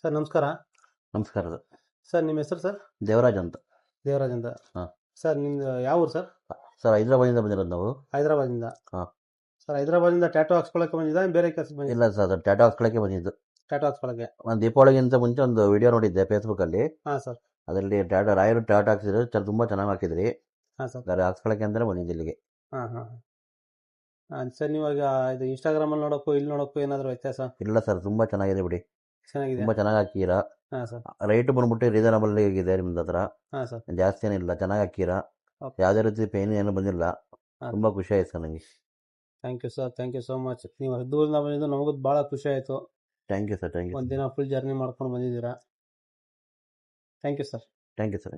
Sir ನಮಸ್ಕಾರ. ನಮಸ್ಕಾರ sir. Sir ನಿಮ್ಮ ಹೆಸರು ಸರ್? ದೇವರಾಜ್ ಅಂತ. ದೇವರಾಜ್ ಅಂತ. ಹಾಂ ಸರ್ ನಿಮ್ದು ಯಾವ ಊರು ಸರ್? ಸರ್, ಹೈದ್ರಾಬಾದಿಂದ ಬಂದಿರೋದು ನಾವು. ಹೈದರಾಬಾದಿಂದ. ಹಾಂ. ಸರ್ ಹೈದರಾಬಾದಿಂದ ಟ್ಯಾಟೂ ಹಾಕ್ಸ್ಕೊಳಕ್ಕೆ ಬಂದಿದ್ದ ಬೇರೆ ಕೆಲಸ ಬಂದಿದ್ದ? ಇಲ್ಲ ಸರ್, ಅದು ಟಾಟಾ ಹಾಕ್ಸ್ಕೊಳ್ಳೋಕ್ಕೆ ಬಂದಿದ್ದು. ಟ್ಯಾಟೂ ಹಾಕ್ಸ್ಕೊಳಕ್ಕೆ. ಒಂದು ದೀಪಾವಳಿಗಿಂತ ಮುಂಚೆ ಒಂದು ವಿಡಿಯೋ ನೋಡಿದ್ದೆ ಫೇಸ್ಬುಕ್ಕಲ್ಲಿ. ಹಾಂ ಸರ್. ಅದರಲ್ಲಿ ರಾಯರು ಟಾಟಾ ಹಾಕ್ಸಿದ್ರು, ತುಂಬ ಚೆನ್ನಾಗಿ ಹಾಕಿದ್ರಿ. ಹಾಂ ಸರ್. ಅದು ಹಾಕ್ಸ್ಕೊಳ್ಳೋಕ್ಕೆ ಅಂತಲೇ ಬಂದಿದ್ದು ಇಲ್ಲಿಗೆ. ಹಾಂ ಹಾಂ ಹಾಂ. ಸರ್ ನೀವಾಗ ಇದು ಇನ್ಸ್ಟಾಗ್ರಾಮಲ್ಲಿ ನೋಡೋಕ್ಕೂ ಇಲ್ಲಿ ನೋಡೋಕ್ಕೂ ಏನಾದರೂ ವ್ಯತ್ಯಾಸ? ಇಲ್ಲ ಸರ್, ತುಂಬ ಚೆನ್ನಾಗಿದೆ ಬಿಡಿ. ಚೆನ್ನಾಗಿದೆ. ತುಂಬ ಚೆನ್ನಾಗಿ ಹಾಕಿರಾ. ಹಾಂ ಸರ್. ರೇಟ್ ಬಂದ್ಬಿಟ್ಟು ರೀಸನಬಲ್ ಇದೆ ನಿಮ್ದು ಹತ್ರ. ಹಾಂ ಸರ್. ಜಾಸ್ತಿ ಏನಿಲ್ಲ, ಚೆನ್ನಾಗಿ ಹಾಕಿರಾ. ಓಕೆ. ಯಾವುದೇ ರೀತಿ ಪೇನ್ ಏನು ಬಂದಿಲ್ಲ. ಹಾಂ. ತುಂಬ ಖುಷಿ ಆಯ್ತು ಸರ್ ನನಗೆ. Thank you sir, thank you so much. ನೀವು ದೂರದಿಂದ ಬಂದಿದ್ದು ನಮಗೂ ಭಾಳ ಖುಷಿ ಆಯಿತು. Thank you sir, thank you. ಒಂದು ದಿನ ಫುಲ್ ಜರ್ನಿ ಮಾಡ್ಕೊಂಡು ಬಂದಿದ್ದೀರಾ. Thank you sir. Thank you sir.